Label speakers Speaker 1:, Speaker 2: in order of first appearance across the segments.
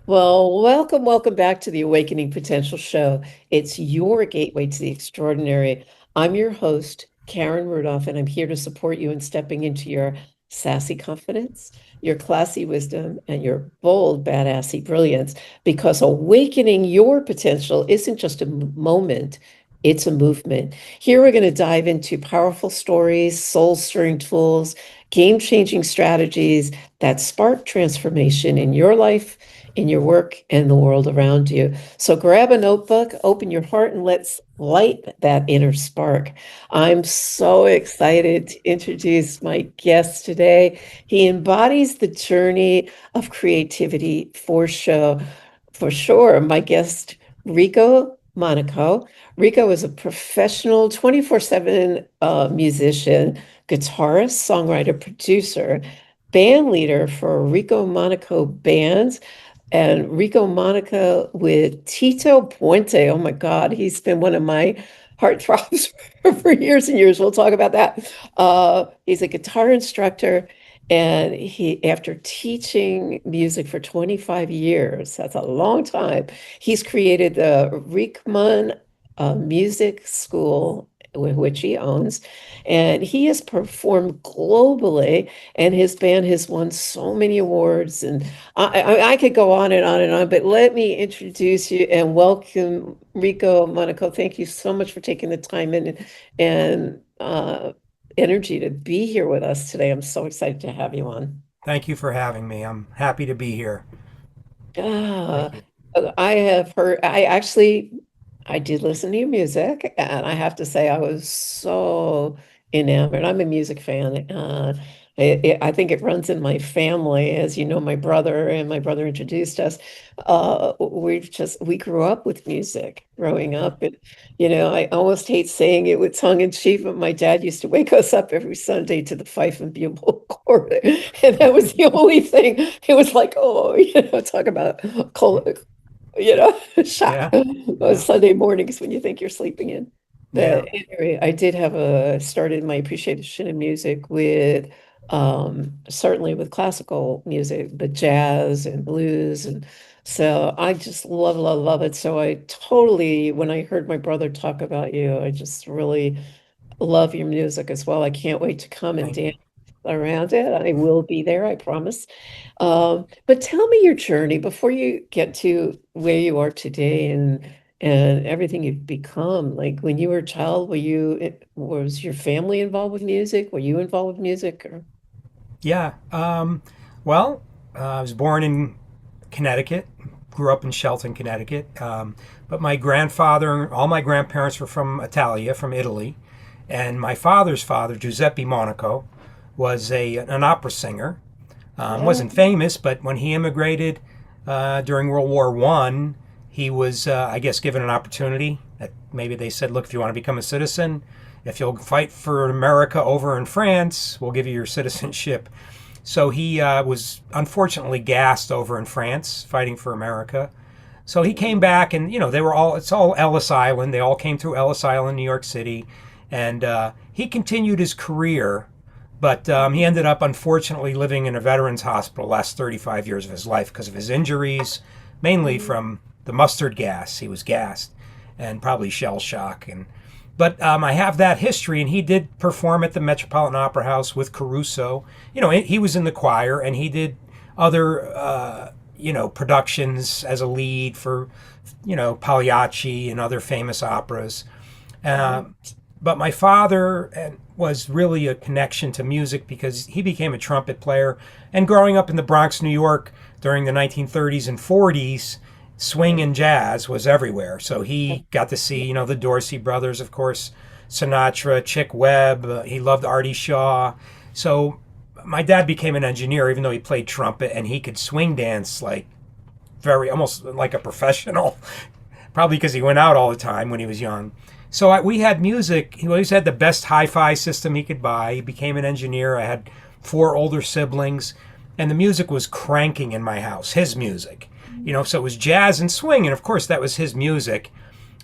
Speaker 1: Well, welcome back to the Awakening Potential Show. It's your gateway to the extraordinary. I'm your host, Karen Rudolph, and I'm here to support you in stepping into your sassy confidence, your classy wisdom, and your bold, badassy brilliance. Because awakening your potential isn't just a moment, it's a movement. Here we're going to dive into powerful stories, soul-stirring tools, game-changing strategies that spark transformation in your life, in your work, and the world around you. So grab a notebook, open your heart, and let's light that inner spark. I'm so excited to introduce my guest today. He embodies the journey of creativity for sure. My guest, Rico Monaco. Rico is a professional 24/7 musician, guitarist, songwriter, producer, band leader for Rico Monaco bands and Rico Monaco with Tito Puente. Oh my God, he's been one of my heartthrobs for years and years. We'll talk about that. He's a guitar instructor, and after teaching music for 25 years, that's a long time, he's created the Rickman Music School, which he owns, and he has performed globally, and his band has won so many awards. And I could go on and on and on, but let me introduce you and welcome Rico Monaco. Thank you so much for taking the time and energy to be here with us today. I'm so excited to have you on.
Speaker 2: Thank you for having me. I'm happy to be here.
Speaker 1: Ah,
Speaker 2: Thank you.
Speaker 1: I have heard, I did listen to your music, and I have to say I was so enamored. I'm a music fan. I think it runs in my family. As you know, my brother and my brother introduced us. We grew up with music growing
Speaker 2: Yeah.
Speaker 1: up. And, I almost hate saying it with tongue in cheek, but my dad used to wake us up every Sunday to the fife and bugle chord. And that was the only thing. It was like, oh, talk about col- shock
Speaker 2: Yeah.
Speaker 1: on
Speaker 2: Yeah.
Speaker 1: Sunday mornings when you think you're sleeping in.
Speaker 2: Yeah.
Speaker 1: But anyway, I did started my appreciation in music with certainly with classical music, but jazz and blues. And so I just love it. So I totally, when I heard my brother talk about you, I just really love your music as well. I can't wait to come and
Speaker 2: Thank you.
Speaker 1: dance around it. I will be there, I promise. But tell me your journey before you get to where you are today and everything you've become. Like when you were a child, was your family involved with music? Were you involved with music? Or
Speaker 2: Yeah. Well, I was born in Connecticut, grew up in Shelton, Connecticut. But my grandfather, all my grandparents were from Italia, from Italy. And my father's father, Giuseppe Monaco, was an opera singer.
Speaker 1: oh,
Speaker 2: Wasn't famous, but when he immigrated during World War One, he was, I guess, given an opportunity. That maybe they said, "Look, if you want to become a citizen, if you'll fight for America over in France, we'll give you your citizenship." So he was unfortunately gassed over in France, fighting for America. So he came back, and they were all—it's all Ellis Island. They all came through Ellis Island, New York City, and he continued his career, but he ended up unfortunately living in a veterans hospital the last 35 years of his life because of his injuries, mainly from the mustard gas. He was gassed, and probably shell shock. But I have that history, and he did perform at the Metropolitan Opera House with Caruso. He was in the choir, and he did other productions as a lead for Pagliacci and other famous operas. Uh, but my father was really a connection to music because he became a trumpet player. And growing up in the Bronx, New York during the 1930s and 40s, swing and jazz was everywhere. So he got to see, the Dorsey brothers, of course, Sinatra, Chick Webb. He loved Artie Shaw. So my dad became an engineer, even though he played trumpet, and he could swing dance like almost like a professional, probably because he went out all the time when he was young. So we had music. He always had the best hi-fi system he could buy. He became an engineer. I had four older siblings, and the music was cranking in my house. His music, so it was jazz and swing, and of course that was his music.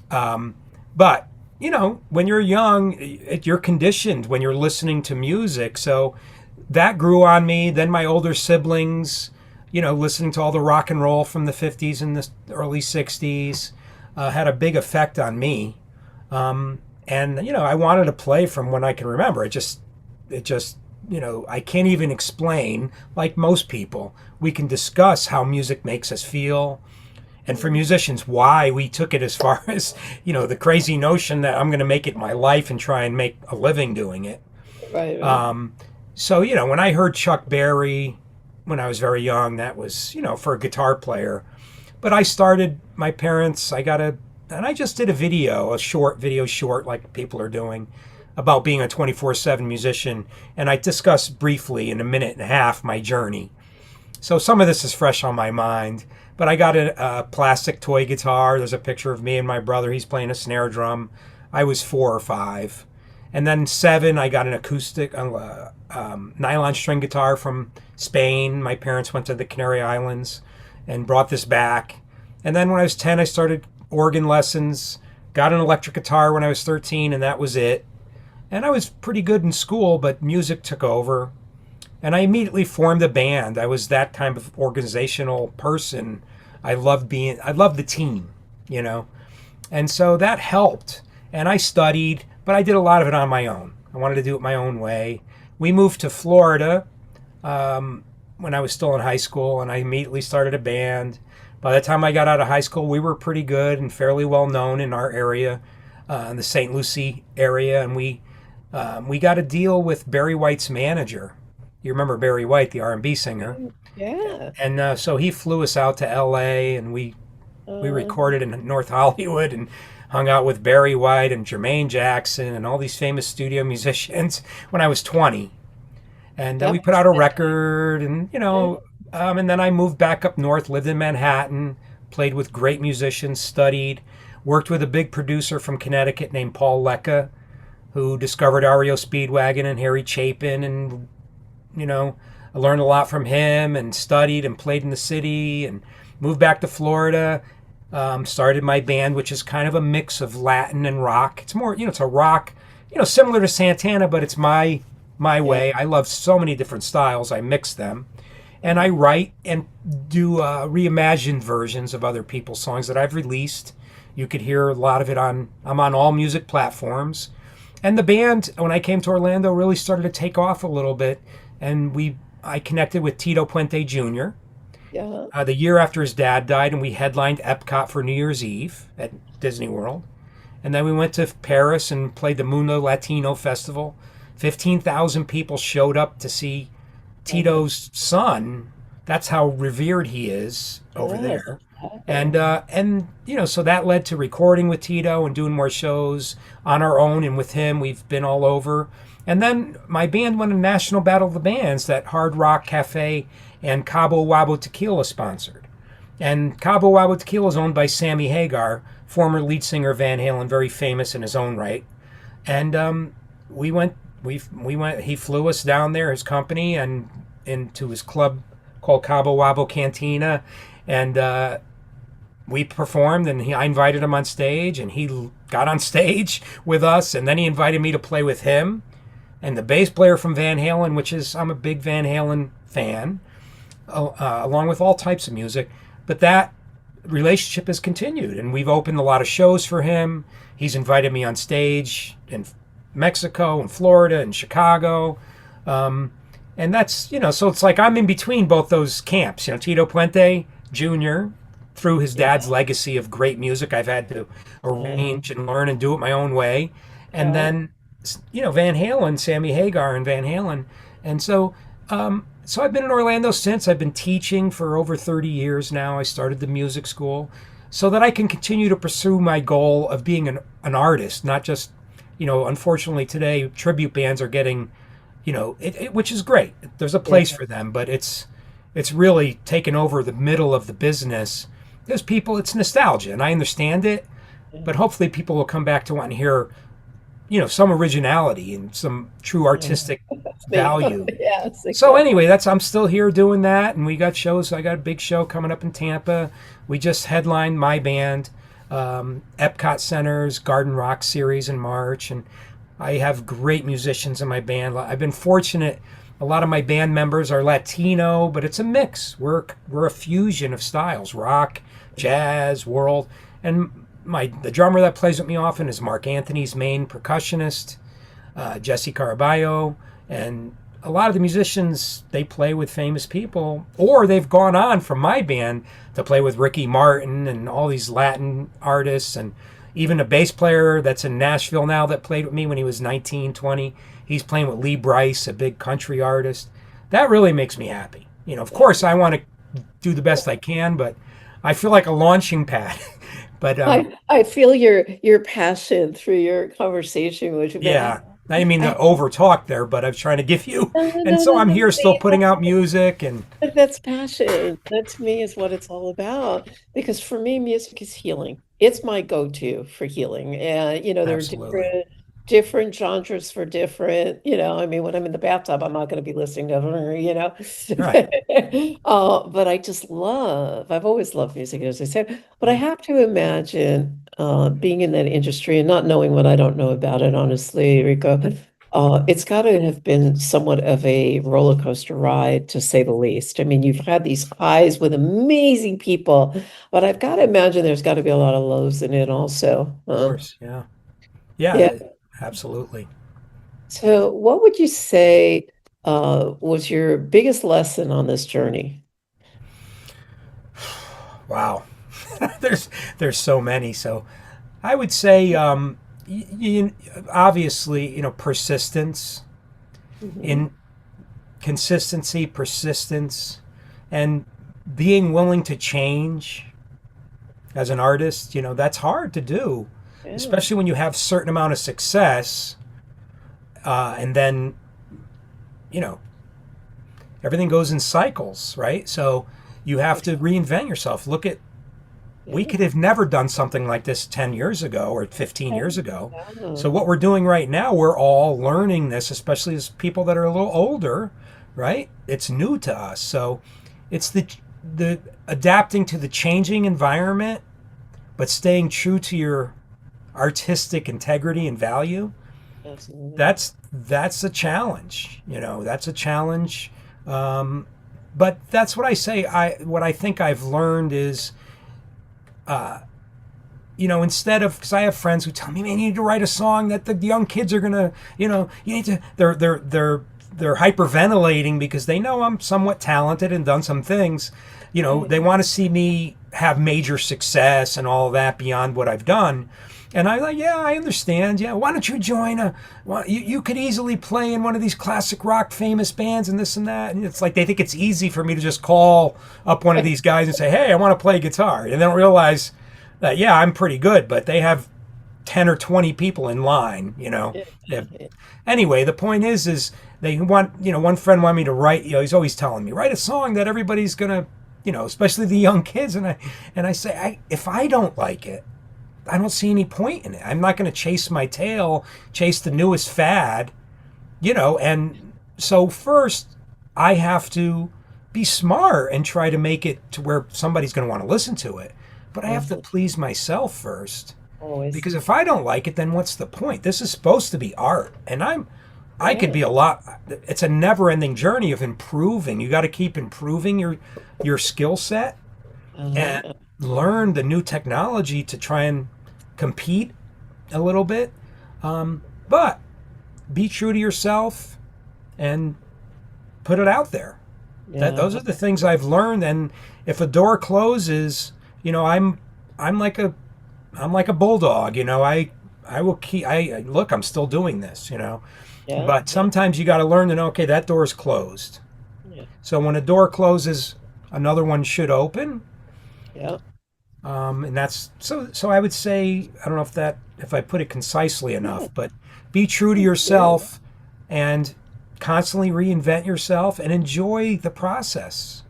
Speaker 2: But when you're young, you're conditioned when you're listening to music. So that grew on me. Then my older siblings listening to all the rock and roll from the 50s and the early 60s had a big effect on me. And, I wanted to play from when I can remember. I can't even explain, like most people. We can discuss how music makes us feel. And for musicians, why we took it as far as, the crazy notion that I'm going to make it my life and try and make a living doing it.
Speaker 1: Right, right.
Speaker 2: So, when I heard Chuck Berry when I was very young, that was, for a guitar player. But I started, my parents, and I just did a short video short, like people are doing, about being a 24/7 musician. And I discussed briefly in a minute and a half my journey. So some of this is fresh on my mind. But I got a plastic toy guitar. There's a picture of me and my brother. He's playing a snare drum. I was 4 or 5. And then 7, I got an acoustic nylon string guitar from Spain. My parents went to the Canary Islands and brought this back. And then when I was 10, I started organ lessons, got an electric guitar when I was 13, and that was it. And I was pretty good in school, but music took over. And I immediately formed a band. I was that kind of organizational person. I loved the team, And so that helped. And I studied, but I did a lot of it on my own. I wanted to do it my own way. We moved to Florida when I was still in high school, and I immediately started a band. By the time I got out of high school, we were pretty good and fairly well known in our area, in the St. Lucie area, and we got a deal with Barry White's manager. You remember Barry White, the R&B singer?
Speaker 1: Yeah.
Speaker 2: And so he flew us out to L.A. and we recorded in North Hollywood and hung out with Barry White and Jermaine Jackson and all these famous studio musicians when I was 20. And we put out a record, and and then I moved back up north, lived in Manhattan, played with great musicians, studied, worked with a big producer from Connecticut named Paul Lecca, who discovered REO Speedwagon and Harry Chapin, and I learned a lot from him and studied and played in the city, and moved back to Florida. Started my band, which is kind of a mix of Latin and rock. It's more, it's a rock, similar to Santana, but it's my way. I love so many different styles. I mix them. And I write and do reimagined versions of other people's songs that I've released. You could hear a lot of it I'm on all music platforms. And the band, when I came to Orlando, really started to take off a little bit. And I connected with Tito Puente Jr.
Speaker 1: Yeah.
Speaker 2: The year after his dad died, and we headlined Epcot for New Year's Eve at Disney World. And then we went to Paris and played the Mundo Latino Festival. 15,000 people showed up to see Tito's son. That's how revered he is over there. And so that led to recording with Tito and doing more shows on our own, and with him we've been all over. And then my band won a national battle of the bands that Hard Rock Cafe and Cabo Wabo Tequila sponsored. And Cabo Wabo Tequila is owned by Sammy Hagar, former lead singer of Van Halen, very famous in his own right. And we went. He flew us down there, his company, and into his club called Cabo Wabo Cantina, and we performed. And I invited him on stage, and he got on stage with us, and then he invited me to play with him and the bass player from Van Halen, I'm a big Van Halen fan, along with all types of music. But that relationship has continued, and we've opened a lot of shows for him. He's invited me on stage in Mexico and Florida and Chicago. And that's, so it's like I'm in between both those camps. Tito Puente Jr., through his dad's legacy of great music, I've had to arrange and learn and do it my own way. And then, Van Halen, Sammy Hagar and Van Halen. And so I've been in Orlando since. I've been teaching for over 30 years now. I started the music school so that I can continue to pursue my goal of being an artist, not just, unfortunately today tribute bands are getting, which is great. There's a place for them, but it's really taken over the middle of the business. There's people, it's nostalgia, and I understand it, but hopefully people will come back to want to hear, some originality and some true artistic value.
Speaker 1: Yes, exactly.
Speaker 2: So anyway, I'm still here doing that, and we got shows. I got a big show coming up in Tampa. We just headlined my band, Epcot Center's Garden Rock series in March, and I have great musicians in my band. I've been fortunate A lot of my band members are Latino, but it's a mix. We're a fusion of styles: rock, jazz, world. And the drummer that plays with me often is Mark Anthony's main percussionist, Jesse Caraballo, and a lot of the musicians, they play with famous people, or they've gone on from my band to play with Ricky Martin and all these Latin artists, and even a bass player that's in Nashville now that played with me when he was 19, 20. He's playing with Lee Brice, a big country artist. That really makes me happy. Of course, I want to do the best I can, but I feel like a launching pad. But
Speaker 1: I feel your passion through your conversation, which
Speaker 2: yeah, I didn't mean to
Speaker 1: I
Speaker 2: over talk there, but I was trying to give you.
Speaker 1: no no
Speaker 2: And
Speaker 1: no
Speaker 2: so
Speaker 1: no
Speaker 2: I'm
Speaker 1: no.
Speaker 2: here still putting out music, and
Speaker 1: But that's passion. That to me is what it's all about. Because for me, music is healing. It's my go-to for healing. And there are
Speaker 2: absolutely
Speaker 1: different genres for different, I mean, when I'm in the bathtub, I'm not going to be listening to,
Speaker 2: right.
Speaker 1: but I've always loved music, as I said. But I
Speaker 2: Mm,
Speaker 1: have to imagine being in that industry and not knowing what I don't know about it, honestly, Rico. It's got to have been somewhat of a roller coaster ride, to say the least. I mean, you've had these highs with amazing people, but I've got to imagine there's got to be a lot of lows in it also.
Speaker 2: of course, yeah, yeah,
Speaker 1: Yeah.
Speaker 2: absolutely.
Speaker 1: So, what would you say was your biggest lesson on this journey?
Speaker 2: Wow, there's there's so many. So I would say, obviously, persistence
Speaker 1: Hmm.
Speaker 2: in consistency, persistence, and being willing to change as an artist. That's hard to do,
Speaker 1: Yeah.
Speaker 2: especially when you have certain amount of success, and then you know everything goes in cycles, right? So you have to reinvent yourself. Look at We
Speaker 1: Yeah.
Speaker 2: could have never done something like this 10 years ago or 15 years ago. So
Speaker 1: Yeah.
Speaker 2: what we're doing right now, we're all learning this, especially as people that are a little older, right? It's new to us. So it's the adapting to the changing environment, but staying true to your artistic integrity and value.
Speaker 1: Absolutely.
Speaker 2: That's a challenge. That's a challenge. Um, but that's what I say. What I think I've learned is, instead of, because I have friends who tell me, man, you need to write a song that the young kids are gonna, you need to. They're hyperventilating because they know I'm somewhat talented and done some things.
Speaker 1: Yeah.
Speaker 2: They want to see me have major success and all of that beyond what I've done. And I'm like, yeah, I understand. Yeah, why don't you join you could easily play in one of these classic rock famous bands and this and that. And it's like they think it's easy for me to just call up one of these guys and say, hey, I want to play guitar. And they don't realize that, yeah, I'm pretty good, but they have 10 or 20 people in line.
Speaker 1: Yeah.
Speaker 2: They have, anyway, the point is they want, one friend wanted me to write, he's always telling me, write a song that everybody's going to, especially the young kids. And I say, if I don't like it, I don't see any point in it. I'm not going to chase my tail, chase the newest fad, and so first I have to be smart and try to make it to where somebody's going to want to listen to it. But I have to
Speaker 1: Mhm.
Speaker 2: please myself first,
Speaker 1: Always.
Speaker 2: because if I don't like it, then what's the point? This is supposed to be art, and I could
Speaker 1: Yeah.
Speaker 2: be a lot. It's a never-ending journey of improving. You got to keep improving your skill set and
Speaker 1: Uh-huh.
Speaker 2: learn the new technology to try and compete a little bit. But be true to yourself and put it out there. Those
Speaker 1: Yeah.
Speaker 2: are the things I've learned. And if a door closes, I'm like a bulldog. I will keep. Look. I'm still doing this.
Speaker 1: Yeah.
Speaker 2: But sometimes you got to learn to know. Okay, that door's closed.
Speaker 1: Yeah.
Speaker 2: So when a door closes, another one should open.
Speaker 1: Yeah.
Speaker 2: And that's so. So I would say, I don't know if I put it concisely
Speaker 1: Yeah.
Speaker 2: enough, but be true to
Speaker 1: That's great.
Speaker 2: yourself and constantly reinvent yourself and enjoy the process.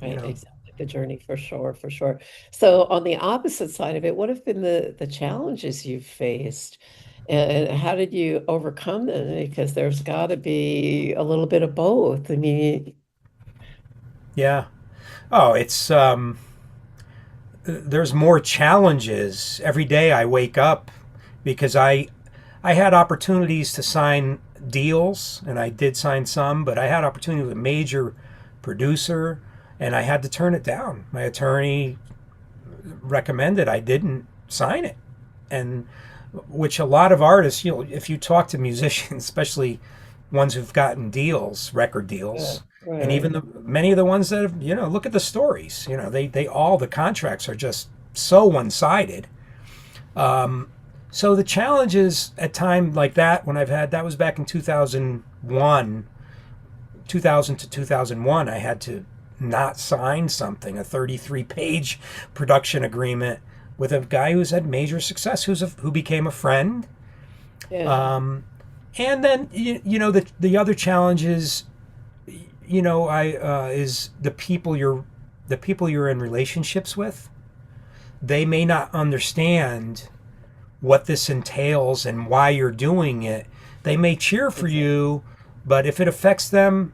Speaker 2: You
Speaker 1: Right,
Speaker 2: know,
Speaker 1: exactly. The journey for sure, for sure. So on the opposite side of it, what have been the challenges you've faced? And how did you overcome them? Because there's got to be a little bit of both. I mean,
Speaker 2: yeah. Oh, it's there's more challenges every day I wake up because I had opportunities to sign deals, and I did sign some, but I had opportunity with a major producer, and I had to turn it down. My attorney recommended I didn't sign it, and which a lot of artists, if you talk to musicians, especially ones who've gotten deals, record
Speaker 1: Yeah,
Speaker 2: deals, and
Speaker 1: right.
Speaker 2: even many of the ones that have, look at the stories, they all the contracts are just so one-sided. So the challenges at time like that, when I've had, that was back in 2001, 2000 to 2001, I had to not sign something, a 33-page production agreement with a guy who's had major success, who became a friend.
Speaker 1: Yeah.
Speaker 2: And then the other challenge is, I is the people you're in relationships with. They may not understand what this entails and why you're doing it. They may cheer for
Speaker 1: Exactly.
Speaker 2: you, but if it affects them,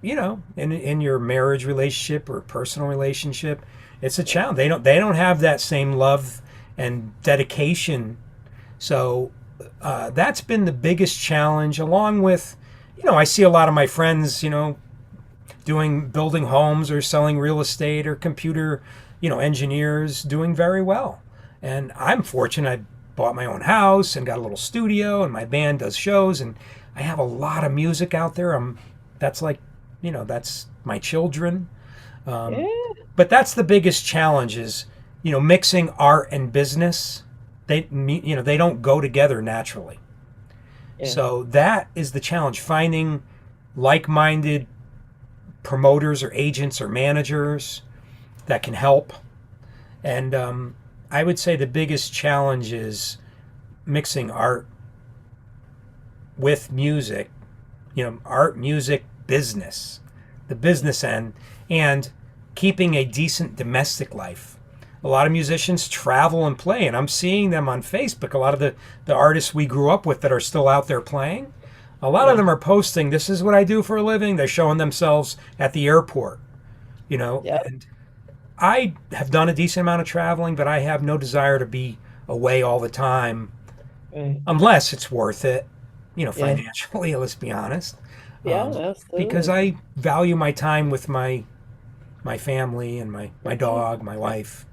Speaker 2: in your marriage relationship or personal relationship, it's a challenge. They don't have that same love and dedication. So that's been the biggest challenge, along with, I see a lot of my friends, doing building homes or selling real estate or computer, engineers doing very well. And I'm fortunate. I bought my own house and got a little studio, and my band does shows, and I have a lot of music out there. That's like, that's my children.
Speaker 1: Yeah.
Speaker 2: But that's the biggest challenge is, mixing art and business. They don't go together naturally.
Speaker 1: Yeah.
Speaker 2: So that is the challenge, finding like-minded promoters or agents or managers that can help. And I would say the biggest challenge is mixing art with music, art, music, business, the business end, and keeping a decent domestic life. A lot of musicians travel and play, and I'm seeing them on Facebook. A lot of the artists we grew up with that are still out there playing, a lot of
Speaker 1: Yeah.
Speaker 2: them are posting, this is what I do for a living. They're showing themselves at the airport,
Speaker 1: Yeah.
Speaker 2: and I have done a decent amount of traveling, but I have no desire to be away all the time
Speaker 1: Right.
Speaker 2: unless it's worth it,
Speaker 1: Yeah.
Speaker 2: financially, let's be honest.
Speaker 1: Yeah,
Speaker 2: Because
Speaker 1: absolutely.
Speaker 2: I value my time with my family and my
Speaker 1: Right.
Speaker 2: dog, my wife,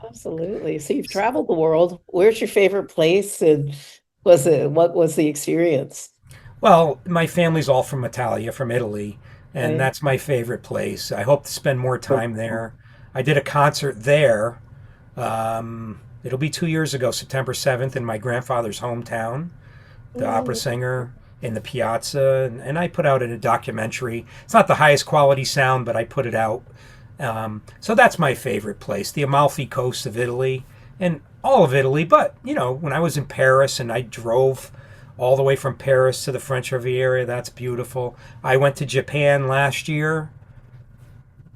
Speaker 1: Absolutely. So you've traveled the world. Where's your favorite place? And what was the experience?
Speaker 2: Well, my family's all from Italia, from Italy, and
Speaker 1: Right.
Speaker 2: that's my favorite place. I hope to spend more time there. I did a concert there. It'll be 2 years ago, September 7th, in my grandfather's hometown, the opera
Speaker 1: Oh,
Speaker 2: singer in the piazza. And I put out a documentary. It's not the highest quality sound, but I put it out. So that's my favorite place, the Amalfi Coast of Italy and all of Italy. But, when I was in Paris and I drove all the way from Paris to the French Riviera, that's beautiful. I went to Japan last year.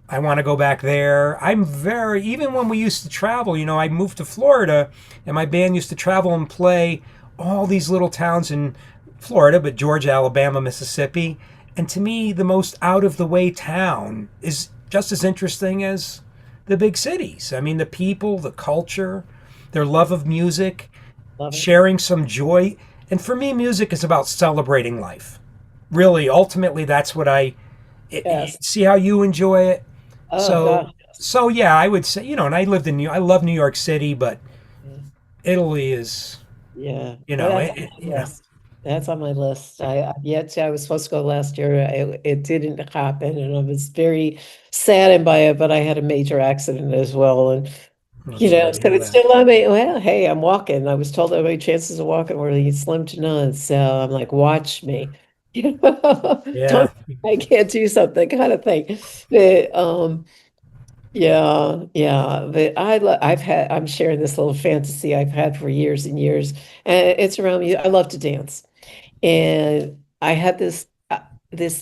Speaker 2: I want to go back there. Even when we used to travel, I moved to Florida and my band used to travel and play all these little towns in Florida, but Georgia, Alabama, Mississippi. And to me, the most out of the way town is just as interesting as the big cities. I mean, the people, the culture, their love of music,
Speaker 1: love it.
Speaker 2: sharing some joy. And for me, music is about celebrating life. Really, ultimately, that's what
Speaker 1: Yes.
Speaker 2: see how you enjoy it.
Speaker 1: Oh
Speaker 2: So,
Speaker 1: gosh. Yes.
Speaker 2: so yeah, I would say, and I lived in I love New York City, but
Speaker 1: Yeah.
Speaker 2: Italy is,
Speaker 1: Yeah. Well, that's on my list. That's on my list. I was supposed to go last year. It didn't happen, and I was very saddened by it. But I had a major accident as well, and
Speaker 2: I'm sorry to
Speaker 1: so
Speaker 2: hear
Speaker 1: it's
Speaker 2: that.
Speaker 1: still on me. Well, hey, I'm walking. I was told that my chances of walking were slim to none. So I'm like, watch me.
Speaker 2: Yeah.
Speaker 1: Don't I can't do something kind of thing. But, yeah, yeah. But I'm sharing this little fantasy I've had for years and years, and it's around me. I love to dance. And I had this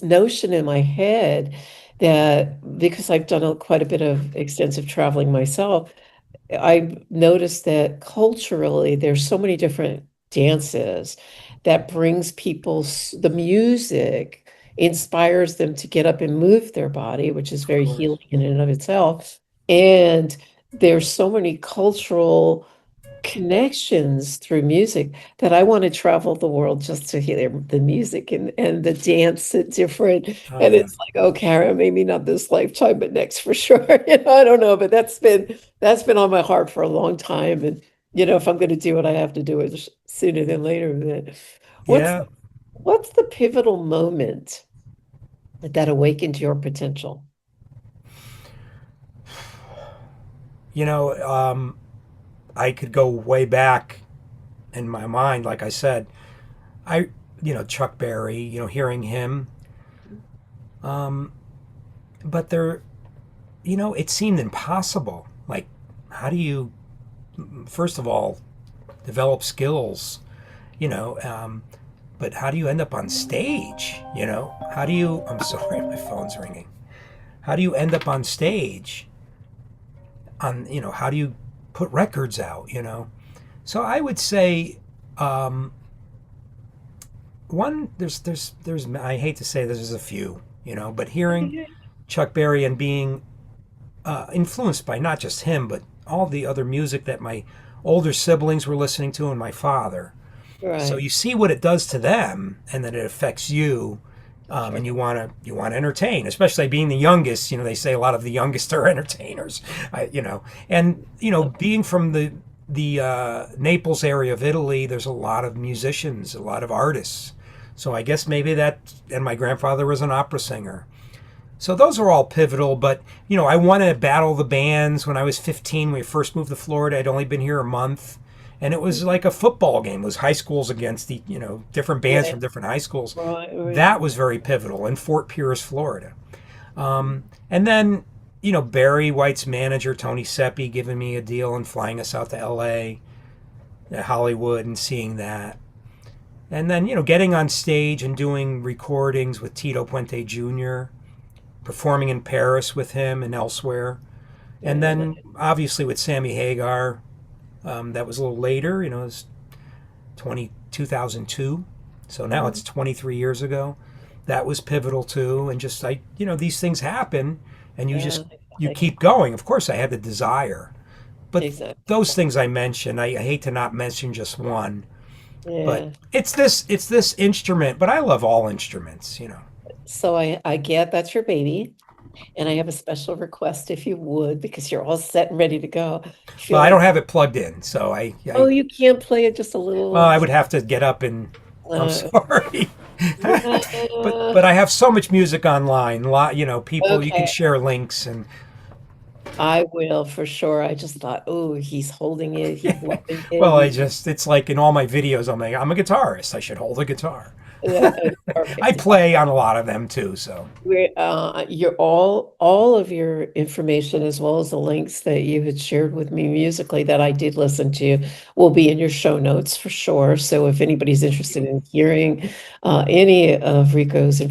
Speaker 1: notion in my head that because I've done quite a bit of extensive traveling myself, I noticed that culturally there's so many different dances that brings the music inspires them to get up and move their body, which is
Speaker 2: Of
Speaker 1: very
Speaker 2: course.
Speaker 1: healing in and of itself. And there's so many cultural connections through music that I want to travel the world just to hear the music and the dance at different.
Speaker 2: Oh
Speaker 1: And
Speaker 2: yeah,
Speaker 1: it's like, oh, Kara, maybe not this lifetime, but next for sure. I don't know, but that's been on my heart for a long time. And if I'm going to do it, I have to do it sooner than later. But what's
Speaker 2: yeah.
Speaker 1: what's the pivotal moment that awakened your potential?
Speaker 2: You know, I could go way back in my mind. Like I said, I Chuck Berry. Hearing him, but there, it seemed impossible. Like, how do you, first of all, develop skills? You know, but how do you end up on stage? How do you? I'm sorry, my phone's ringing. How do you end up on stage? How do you put records out? So I would say one. There's. I hate to say this, there's a few. But hearing Chuck Berry and being influenced by not just him, but all the other music that my older siblings were listening to and my father. So
Speaker 1: Right.
Speaker 2: you see what it does to them, and then it affects you,
Speaker 1: Sure.
Speaker 2: and you want to entertain, especially being the youngest. They say a lot of the youngest are entertainers. And being from the Naples area of Italy, there's a lot of musicians, a lot of artists. So I guess maybe that, and my grandfather was an opera singer. So those are all pivotal, but I won a battle of the bands when I was 15. When we first moved to Florida, I'd only been here a month, and it was like a football game. It was high schools against the different bands
Speaker 1: Yeah.
Speaker 2: from different high schools.
Speaker 1: Right. Right.
Speaker 2: That was very pivotal in Fort Pierce, Florida. And then Barry White's manager Tony Seppi giving me a deal and flying us out to L.A., Hollywood, and seeing that. And then getting on stage and doing recordings with Tito Puente Jr., performing in Paris with him and elsewhere. And
Speaker 1: Yeah.
Speaker 2: then obviously with Sammy Hagar, that was a little later, it was 2002. So now it's 23 years ago. That was pivotal too. And just these things happen and
Speaker 1: Yeah.
Speaker 2: you
Speaker 1: Like,
Speaker 2: keep going. Of course, I had the desire. But
Speaker 1: exactly.
Speaker 2: those things I mentioned, I hate to not mention just one. But
Speaker 1: Yeah.
Speaker 2: it's this instrument, but I love all instruments.
Speaker 1: So I get that's your baby, and I have a special request if you would, because you're all set and ready to go. I
Speaker 2: Well,
Speaker 1: feel
Speaker 2: I
Speaker 1: like,
Speaker 2: don't have it plugged in, so I,
Speaker 1: oh,
Speaker 2: I
Speaker 1: you can't play it just a
Speaker 2: well,
Speaker 1: little.
Speaker 2: I would have to get up and I'm
Speaker 1: Uh,
Speaker 2: sorry. but
Speaker 1: uh,
Speaker 2: but I have so much music online. A lot, people you can
Speaker 1: okay,
Speaker 2: share links and
Speaker 1: I will for sure. I just thought, oh, he's holding it, he's loving it.
Speaker 2: well, it's like in all my videos I'm a guitarist. I should hold a guitar.
Speaker 1: Yeah,
Speaker 2: I
Speaker 1: perfect.
Speaker 2: play on a lot of them too, so.
Speaker 1: Your all of your information as well as the links that you had shared with me musically that I did listen to will be in your show notes for sure. So if anybody's interested in hearing any of Rico's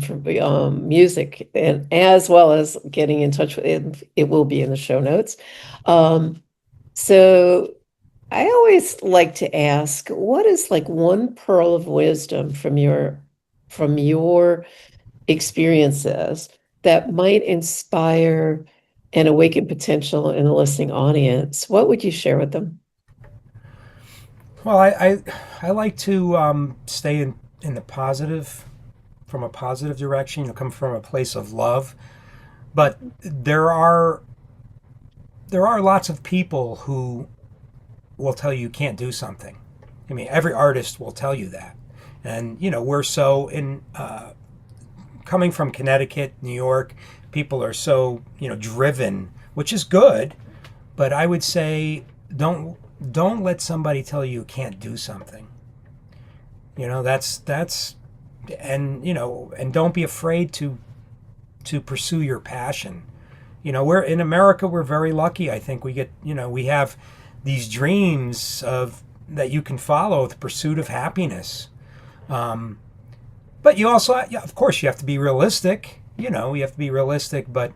Speaker 1: music and as well as getting in touch with it, it will be in the show notes. So I always like to ask, what is like one pearl of wisdom from your experiences that might inspire and awaken potential in the listening audience? What would you share with them?
Speaker 2: Well, I like to stay in the positive, from a positive direction. Come from a place of love, but there are lots of people who will tell you can't do something. I mean, every artist will tell you that. And, we're so coming from Connecticut, New York, people are so, driven, which is good. But I would say don't let somebody tell you can't do something. That's, and don't be afraid to pursue your passion. We're in America, we're very lucky. I think we have these dreams of that you can follow, the pursuit of happiness. But you also, yeah, of course, you have to be realistic. You have to be realistic. But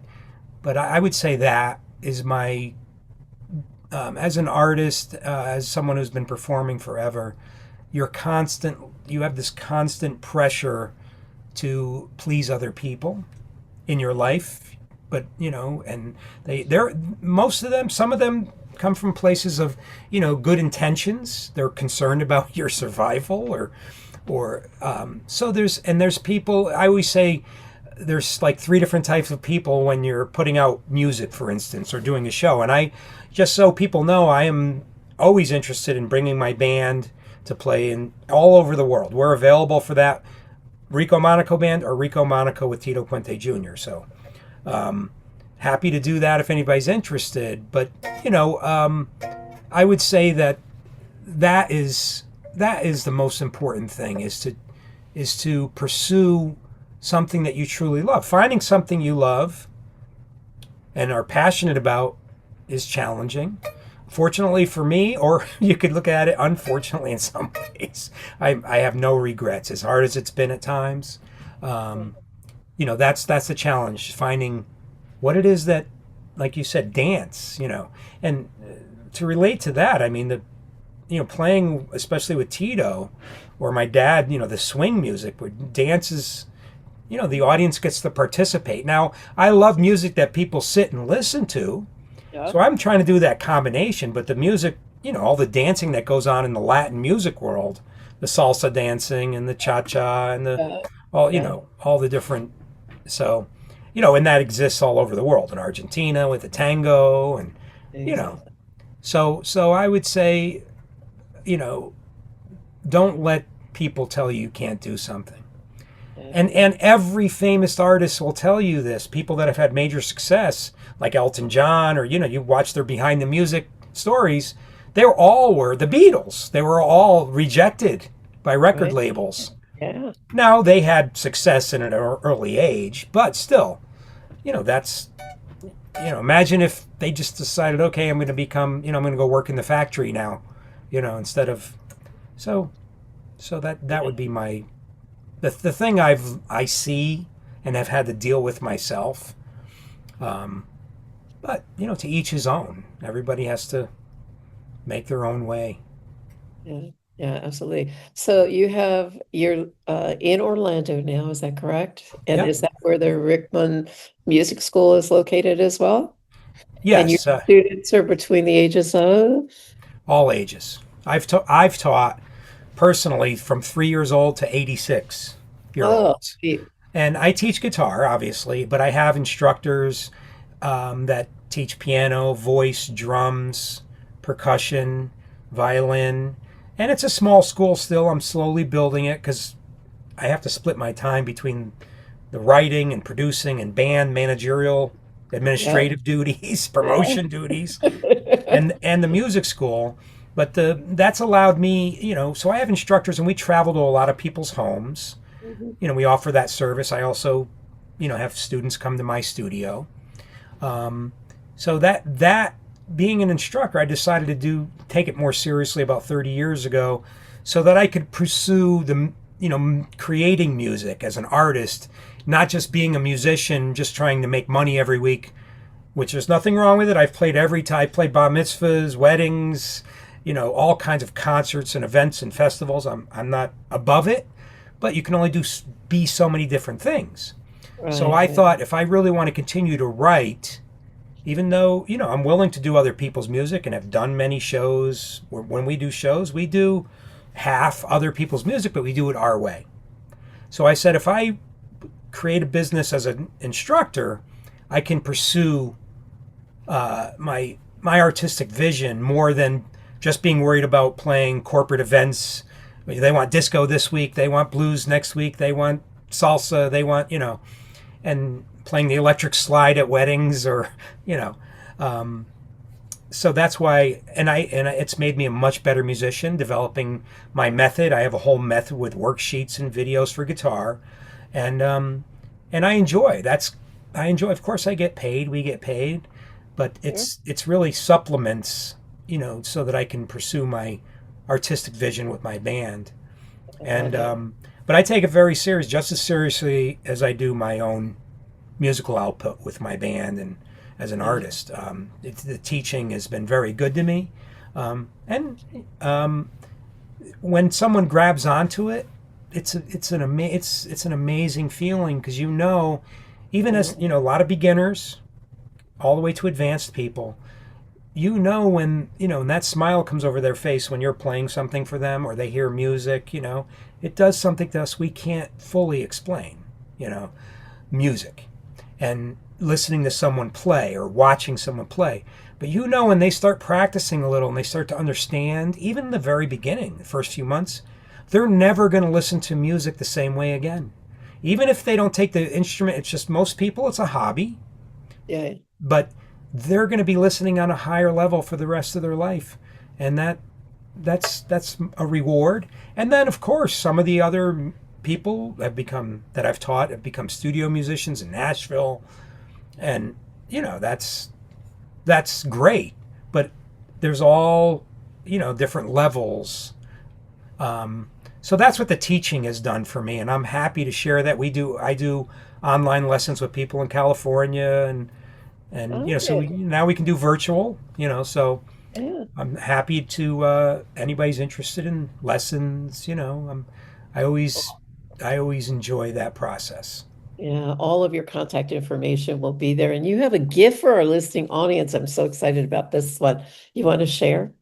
Speaker 2: I would say that is my as an artist, as someone who's been performing forever, you have this constant pressure to please other people in your life. But and they're most of them, some of them come from places of, good intentions. They're concerned about your survival, so there's people. I always say there's like three different types of people when you're putting out music, for instance, or doing a show. And I, just so people know, I am always interested in bringing my band to play in all over the world. We're available for that Rico Monaco band or Rico Monaco with Tito Puente Jr. So happy to do that if anybody's interested. But I would say that is the most important thing, is to pursue something that you truly love. Finding something you love and are passionate about is challenging. Fortunately for me, or you could look at it unfortunately in some ways, I have no regrets. As hard as it's been at times, that's the challenge, finding what it is that, like you said, dance. And to relate to that, I mean, playing especially with Tito or my dad, the swing music, where dance is, the audience gets to participate. Now, I love music that people sit and listen to.
Speaker 1: Yeah.
Speaker 2: So I'm trying to do that combination, but the music, all the dancing that goes on in the Latin music world, the salsa dancing and the cha-cha and all the different, so, and that exists all over the world, in Argentina with the tango and,
Speaker 1: Exactly.
Speaker 2: so I would say, don't let people tell you can't do something. And every famous artist will tell you this. People that have had major success, like Elton John, or you watch their behind the music stories. They all were the Beatles. They were all rejected by record
Speaker 1: Right.
Speaker 2: labels.
Speaker 1: Yeah.
Speaker 2: Now they had success in an early age, but still, that's imagine if they just decided, okay, I'm going to become, I'm going to go work in the factory now, instead of, so that would be my. The thing I see and have had to deal with myself, but to each his own. Everybody has to make their own way.
Speaker 1: Yeah. Yeah, absolutely. So you're in Orlando now, is that correct? And
Speaker 2: Yep.
Speaker 1: is that where the Rickman Music School is located as well? And your
Speaker 2: Yes.
Speaker 1: students are between the ages of?
Speaker 2: All ages. I've taught personally from 3 years old to 86 year
Speaker 1: Oh,
Speaker 2: olds,
Speaker 1: sweet.
Speaker 2: and I teach guitar, obviously, but I have instructors that teach piano, voice, drums, percussion, violin, and it's a small school still. I'm slowly building it because I have to split my time between the writing and producing and band managerial,
Speaker 1: Yeah.
Speaker 2: administrative duties,
Speaker 1: Yeah.
Speaker 2: promotion duties, and the music school. But that's allowed me, so I have instructors and we travel to a lot of people's homes.
Speaker 1: Mhm.
Speaker 2: We offer that service. I also, have students come to my studio. So that being an instructor, I decided to take it more seriously about 30 years ago, so that I could pursue creating music as an artist, not just being a musician, just trying to make money every week, which there's nothing wrong with it. I've played every type, played bar mitzvahs, weddings, all kinds of concerts and events and festivals. I'm not above it, but you can only be so many different things. So
Speaker 1: Right,
Speaker 2: I
Speaker 1: right.
Speaker 2: thought, if I really want to continue to write, even though, I'm willing to do other people's music and have done many shows, when we do shows, we do half other people's music, but we do it our way. So I said, if I create a business as an instructor, I can pursue my artistic vision more than just being worried about playing corporate events. They want disco this week, they want blues next week, they want salsa, they want, and playing the electric slide at weddings, or, you know. So that's why, it's made me a much better musician, developing my method. I have a whole method with worksheets and videos for guitar, and I enjoy. I enjoy. Of course, I get paid. We get paid, but
Speaker 1: Yeah.
Speaker 2: it's really supplements, so that I can pursue my artistic vision with my band.
Speaker 1: I
Speaker 2: And
Speaker 1: love it.
Speaker 2: but I take it very serious, just as seriously as I do my own musical output with my band and as an
Speaker 1: Yeah.
Speaker 2: artist. The teaching has been very good to me, and when someone grabs onto it, it's an amazing feeling, because even
Speaker 1: Yeah.
Speaker 2: as a lot of beginners, all the way to advanced people, you know when, when that smile comes over their face when you're playing something for them or they hear music, it does something to us we can't fully explain, you know, music and listening to someone play or watching someone play. But when they start practicing a little and they start to understand, even in the very beginning, the first few months, they're never going to listen to music the same way again. Even if they don't take the instrument, it's just most people, it's a hobby,
Speaker 1: Yeah.
Speaker 2: but they're going to be listening on a higher level for the rest of their life. And that's a reward. And then of course, some of the other people that I've taught have become studio musicians in Nashville, and that's great. But there's all different levels. So that's what the teaching has done for me, and I'm happy to share that. I do online lessons with people in California, and
Speaker 1: Okay.
Speaker 2: now we can do virtual. So
Speaker 1: Yeah.
Speaker 2: I'm happy to anybody's interested in lessons. I always I always enjoy that process.
Speaker 1: Yeah, all of your contact information will be there. And you have a gift for our listening audience. I'm so excited about this one. You want to share?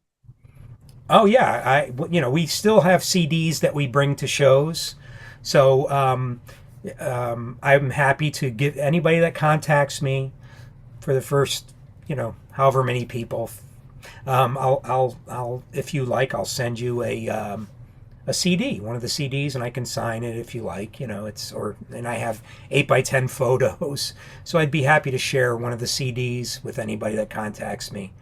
Speaker 2: Oh yeah, we still have CDs that we bring to shows, so I'm happy to give anybody that contacts me for the first however many people. I'll if you like, I'll send you a CD, one of the CDs, and I can sign it if you like. And I have 8 by 10 photos, so I'd be happy to share one of the CDs with anybody that contacts me.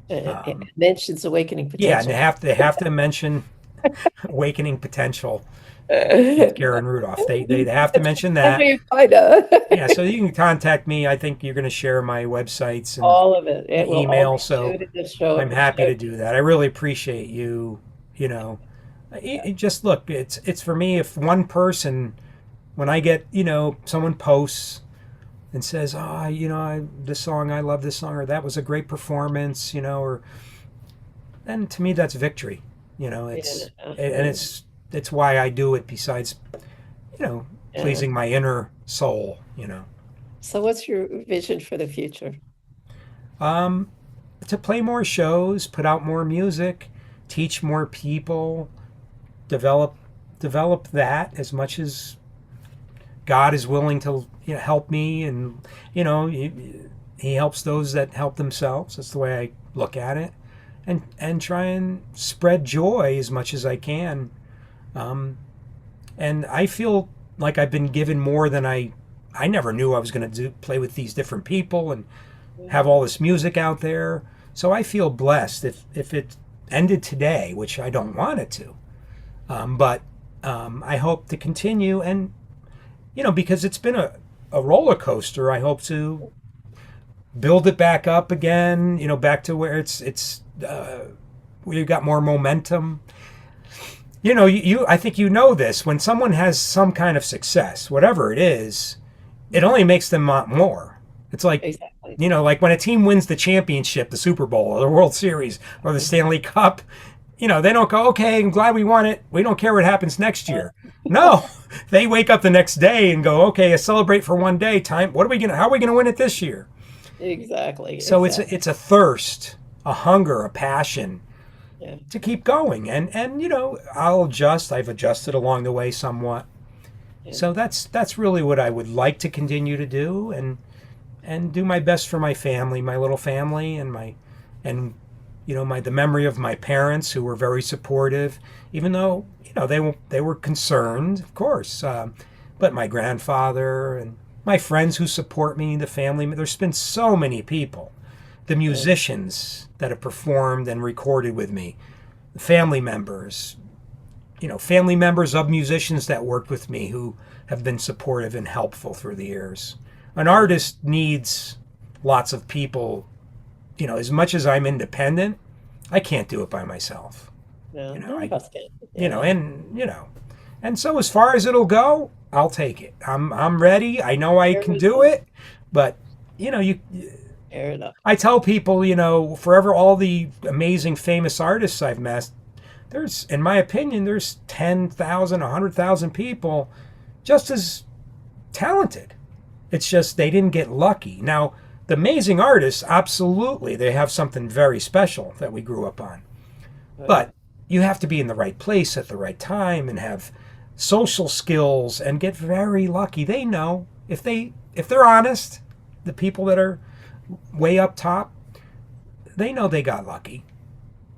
Speaker 1: It mentions awakening
Speaker 2: Yeah, and they
Speaker 1: potential.
Speaker 2: have to mention Awakening Potential with
Speaker 1: That's
Speaker 2: Karen Rudolph. They have to mention
Speaker 1: how
Speaker 2: that.
Speaker 1: you find out.
Speaker 2: Yeah, so you can contact me. I think you're going to share my websites and
Speaker 1: All of it. It will all
Speaker 2: email,
Speaker 1: be
Speaker 2: so
Speaker 1: showed in the show.
Speaker 2: I'm happy to do that. I really appreciate you. You know, just look. It's for me. If one person, when I get someone posts and says, "Oh, this song, I love this song," or "That was a great performance," or then to me that's victory. It's
Speaker 1: Yeah.
Speaker 2: and it's why I do it. Besides,
Speaker 1: Yeah.
Speaker 2: pleasing my inner soul.
Speaker 1: So what's your vision for the future?
Speaker 2: Um, to play more shows, put out more music, teach more people, develop that as much as God is willing to help me, and he helps those that help themselves. That's the way I look at it, and try and spread joy as much as I can. Um, and I feel like I've been given more than I never knew I was going to play with these different people and have all this music out there. So I feel blessed if it ended today, which I don't want it to. But I hope to continue, and because it's been a roller coaster, I hope to build it back up again. Back to where where you got more momentum. I think this. When someone has some kind of success, whatever it is, it only makes them want more. It's like,
Speaker 1: Exactly.
Speaker 2: like when a team wins the championship, the Super Bowl or the World Series or the Stanley Cup, they don't go, okay, I'm glad we won it. We don't care what happens next year. No, they wake up the next day and go, okay, let's celebrate for one day. How are we gonna win it this year?
Speaker 1: Exactly.
Speaker 2: So
Speaker 1: Exactly.
Speaker 2: it's a thirst, a hunger, a passion
Speaker 1: Yeah.
Speaker 2: to keep going. And I've adjusted along the way somewhat.
Speaker 1: Yeah.
Speaker 2: So that's really what I would like to continue to do, and do my best for my family, my little family, and the memory of my parents, who were very supportive, even though they were concerned, of course. But my grandfather and my friends who support me, the family. There's been so many people, the
Speaker 1: Yeah.
Speaker 2: musicians that have performed and recorded with me, the family members, family members of musicians that worked with me who have been supportive and helpful through the years. An
Speaker 1: Yeah.
Speaker 2: artist needs lots of people. As much as I'm independent, I can't do it by myself.
Speaker 1: No,
Speaker 2: You know,
Speaker 1: none of
Speaker 2: I,
Speaker 1: us can. Yeah.
Speaker 2: and so as far as it'll go, I'll take it. I'm ready. I know I
Speaker 1: Fair
Speaker 2: can do
Speaker 1: enough.
Speaker 2: it, but you
Speaker 1: Fair enough.
Speaker 2: I tell people, forever all the amazing famous artists I've met, in my opinion, there's 10,000, 100,000 people just as talented. It's just they didn't get lucky. Now, The amazing artists, absolutely, they have something very special that we grew up on.
Speaker 1: Right.
Speaker 2: But you have to be in the right place at the right time and have social skills and get very lucky. They know if they're honest, the people that are way up top, they know they got lucky.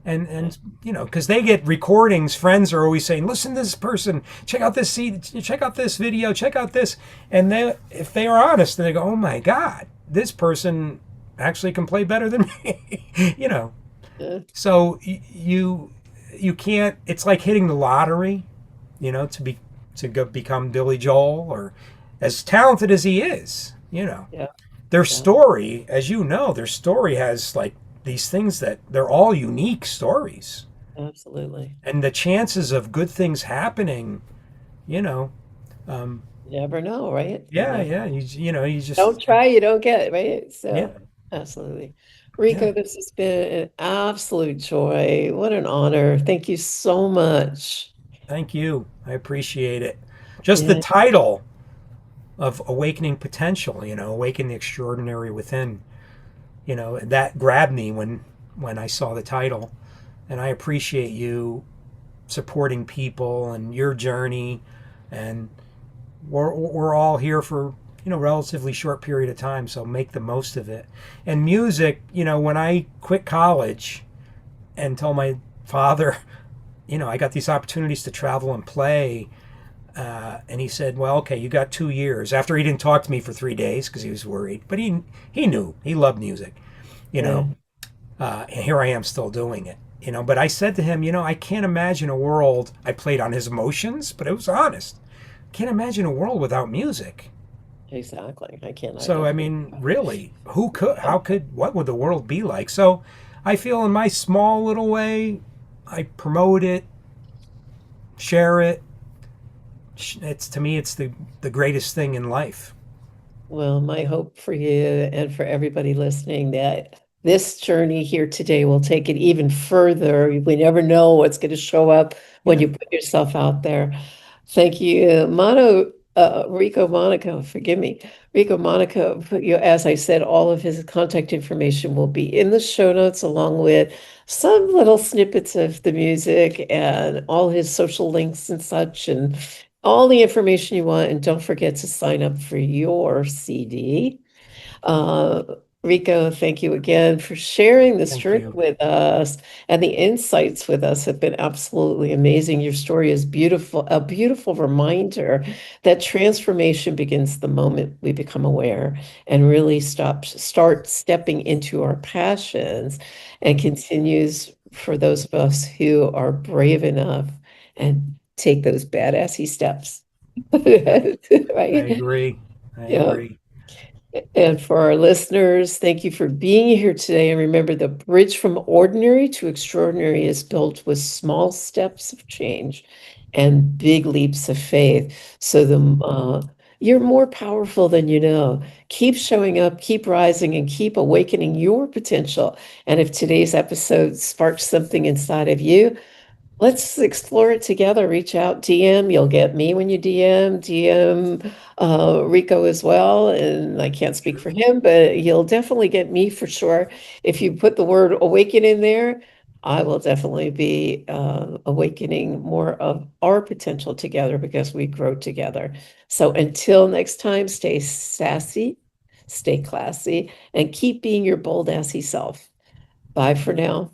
Speaker 2: And you know, because they get recordings, friends are always saying, listen to this person, check out this CD, check out this video, check out this. And they, if they are honest, they go, oh my God, this person actually can play better than me. You know,
Speaker 1: Yeah,
Speaker 2: so you can't. It's like hitting the lottery, you know, to go become Billy Joel or as talented as he is. You know,
Speaker 1: yeah,
Speaker 2: their
Speaker 1: yeah,
Speaker 2: story, as you know, their story has like these things that they're all unique stories,
Speaker 1: absolutely.
Speaker 2: and the chances of good things happening, you know, um,
Speaker 1: You never know, right? You
Speaker 2: yeah,
Speaker 1: never
Speaker 2: yeah, you know, you just,
Speaker 1: don't try, you don't get, right?
Speaker 2: yeah,
Speaker 1: So, absolutely.
Speaker 2: yeah.
Speaker 1: Rico, this has been an absolute joy. What an honor. Thank you so much.
Speaker 2: Thank you. I appreciate it. Just the
Speaker 1: Yeah,
Speaker 2: title of awakening potential, you know, awaken the extraordinary within, you know, that grabbed me when I saw the title, and I appreciate you supporting people and your journey, and we're all here for, you know, relatively short period of time, so make the most of it. And music, you know, when I quit college and told my father, you know, I got these opportunities to travel and play. And he said, "Well, okay, you got 2 years." After he didn't talk to me for 3 days because he was worried, but he knew he loved music, you
Speaker 1: yeah,
Speaker 2: know. And here I am still doing it, you know. But I said to him, you know, I can't imagine a world. I played on his emotions, but it was honest. Can't imagine a world without music.
Speaker 1: exactly. I can't
Speaker 2: So
Speaker 1: either.
Speaker 2: I mean, really, who could? How could? What would the world be like? So I feel in my small little way, I promote it, share it. It's to me, it's the greatest thing in life.
Speaker 1: Well, my hope for you and for everybody listening that this journey here today will take it even further. We never know what's going to show up when
Speaker 2: Yeah.
Speaker 1: you put yourself out there. Thank you, Rico Monaco, forgive me. Rico Monaco, you, as I said, all of his contact information will be in the show notes, along with some little snippets of the music and all his social links and such, and all the information you want. And don't forget to sign up for your CD. Uh, Rico, thank you again for sharing this
Speaker 2: Thank
Speaker 1: journey
Speaker 2: you.
Speaker 1: with us, and the insights with us have been absolutely amazing. Your story is beautiful, a beautiful reminder that transformation begins the moment we become aware and really start stepping into our passions, and continues for those of us who are brave enough and take those badassy steps.
Speaker 2: Yeah, I
Speaker 1: Right?
Speaker 2: agree. I
Speaker 1: Yeah.
Speaker 2: agree.
Speaker 1: And for our listeners, thank you for being here today. And remember, the bridge from ordinary to extraordinary is built with small steps of change and big leaps of faith. So you're more powerful than you know. Keep showing up, keep rising, and keep awakening your potential. And if today's episode sparks something inside of you, let's explore it together. Reach out, DM. You'll get me when you DM Rico as well. And I can't speak
Speaker 2: Sure.
Speaker 1: for him, but you'll definitely get me for sure. If you put the word awaken in there, I will definitely be awakening more of our potential together because we grow together. So until next time, stay sassy, stay classy, and keep being your bold, assy self. Bye for now.